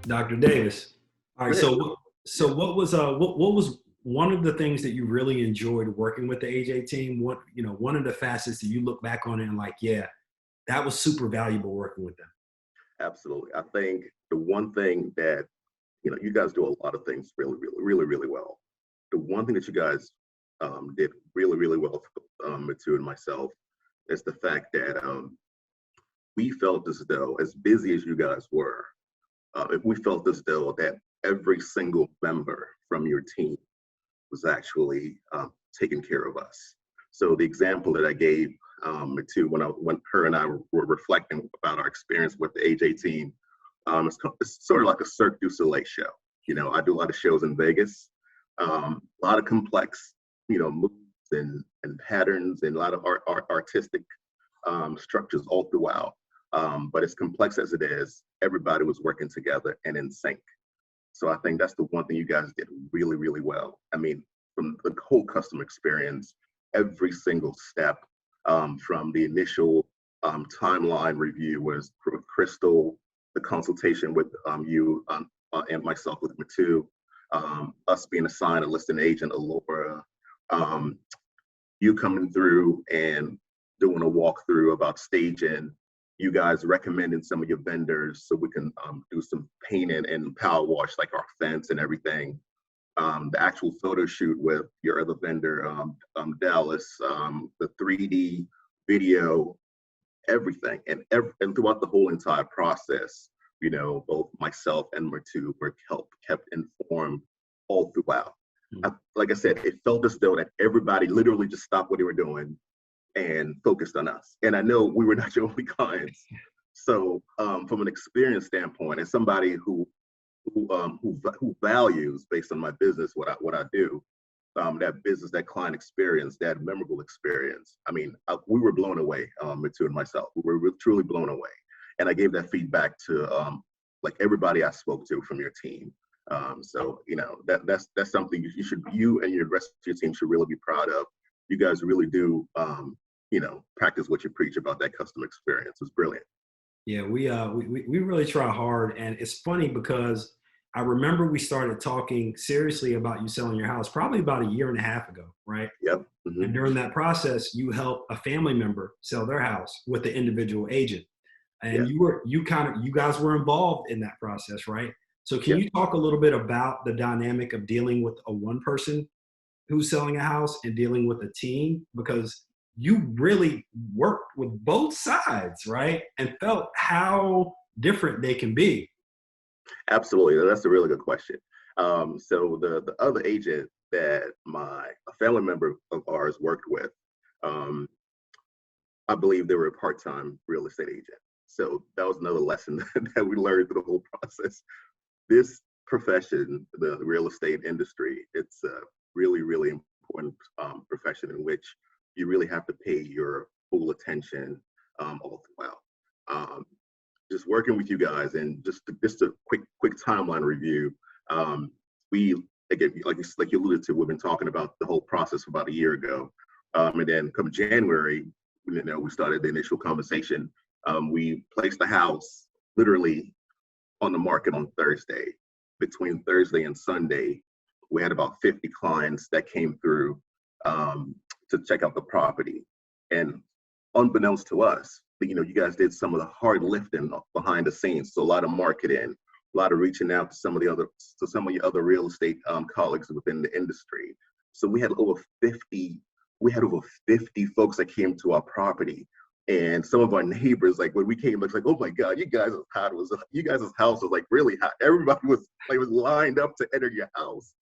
Dr. Davis. All right. Go ahead. So Yeah. what was one of the things that you really enjoyed working with the AJ team? What one of the facets that you look back on it and like, yeah, that was super valuable working with them. Absolutely. I think the one thing that, you guys do a lot of things really, really, really, really well. The one thing that you guys did really, really well, Matu and myself, is the fact that we felt as though, as busy as you guys were, if we felt as though that every single member from your team was actually taking care of us. So the example that I gave to when her and I were reflecting about our experience with the AJ team, it's sort of like a Cirque du Soleil show. I do a lot of shows in Vegas, a lot of complex, moves and patterns and a lot of artistic structures all throughout. But as complex as it is, everybody was working together and in sync. So I think that's the one thing you guys did really, really well. I mean, from the whole customer experience, every single step, from the initial timeline review was with Crystal, the consultation with you and myself with Matu, us being assigned a listing agent, Alora, um, you coming through and doing a walkthrough about staging, you guys recommending some of your vendors so we can do some painting and power wash like our fence and everything. The actual photo shoot with your other vendor, Dallas, the 3D video, everything, and throughout the whole entire process, both myself and Matu were kept informed all throughout. Like I said, it felt as though that everybody literally just stopped what they were doing and focused on us. And I know we were not your only clients. So from an experience standpoint, as somebody who values based on my business what I do, that business, that client experience, that memorable experience. I mean, we were blown away, Mitsu and myself. We were truly blown away. And I gave that feedback to like everybody I spoke to from your team. So that's something you and your rest of your team should really be proud of. You guys really do practice what you preach about that customer experience. It's brilliant. Yeah, we really try hard, and it's funny because I remember we started talking seriously about you selling your house probably about a year and a half ago, right? Yep. And during that process, you helped a family member sell their house with the individual agent, and Yeah. you guys were involved in that process, right? So can Yeah. you talk a little bit about the dynamic of dealing with a one person who's selling a house and dealing with a team, because you really worked with both sides, right? And felt how different they can be. Absolutely. That's a really good question. So the other agent that a family member of ours worked with, um, I believe they were a part-time real estate agent. So that was another lesson that we learned through the whole process. This profession, the real estate industry, it's a really, really important profession in which you really have to pay your full attention all throughout. Um, just working with you guys and just a quick timeline review. We again, like you alluded to, we've been talking about the whole process about a year ago, and then come January, we started the initial conversation. We placed the house literally on the market on Thursday. Between Thursday and Sunday, we had about 50 clients that came through to check out the property. And unbeknownst to us, you guys did some of the hard lifting behind the scenes. So a lot of marketing, a lot of reaching out to some of your other real estate colleagues within the industry. So we had over 50 folks that came to our property. And some of our neighbors, like when we came, it's like, oh my God, you guys' house was like really hot. Everybody was lined up to enter your house.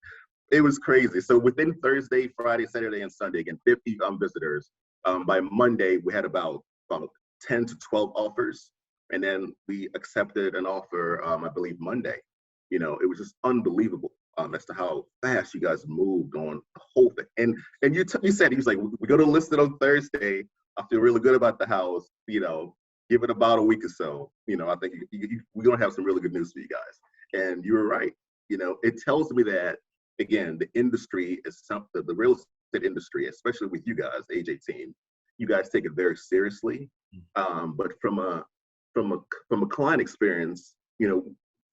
It was crazy. So within Thursday, Friday, Saturday, and Sunday, again, 50 visitors. By Monday, we had about 10 to 12 offers. And then we accepted an offer, I believe, Monday. It was just unbelievable as to how fast you guys moved on the whole thing. And you said, he was like, we're going to list it on Thursday. I feel really good about the house. Give it about a week or so. I think we're going to have some really good news for you guys. And you were right. It tells me that, again, the industry is something, the real estate industry, especially with you guys, AJ team, you guys take it very seriously. But from a client experience,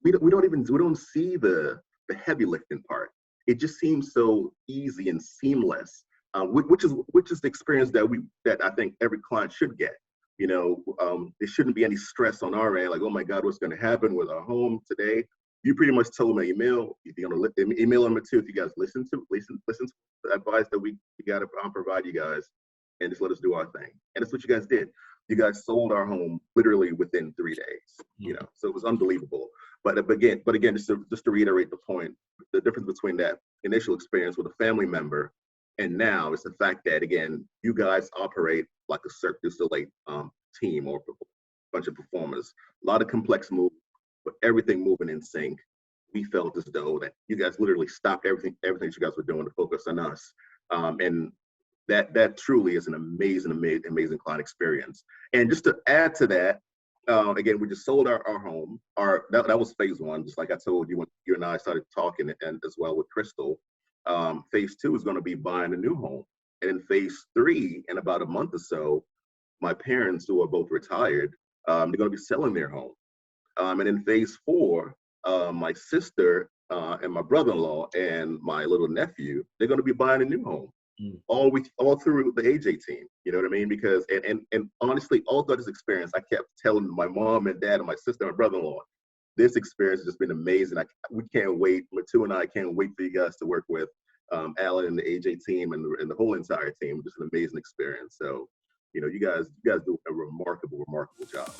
we don't see the heavy lifting part. It just seems so easy and seamless, which is the experience that I think every client should get. There shouldn't be any stress on our end, like, oh my God, what's going to happen with our home today? You pretty much told me, email, email number two, if you guys listen to the advice that we got to provide you guys, and just let us do our thing. And that's what you guys did. You guys sold our home literally within 3 days. So it was unbelievable. But again, just to reiterate the point, the difference between that initial experience with a family member and now is the fact that, again, you guys operate like a Cirque du Soleil team or a bunch of performers. A lot of complex moves, but everything moving in sync. We felt as though that you guys literally stopped everything you guys were doing to focus on us. And that truly is an amazing client experience. And just to add to that, again, we just sold our home. That was phase one, just like I told you when you and I started talking, and as well with Crystal. Phase two is going to be buying a new home. And in phase three, in about a month or so, my parents, who are both retired, they're going to be selling their home. And in phase four, my sister and my brother-in-law and my little nephew, they're going to be buying a new home. All through the AJ team, you know what I mean? Because and honestly, all through this experience, I kept telling my mom and dad and my sister and my brother-in-law, this experience has just been amazing. We can't wait. Matu and I can't wait for you guys to work with Alan and the AJ team and the whole entire team. Just an amazing experience. So, you guys do a remarkable job.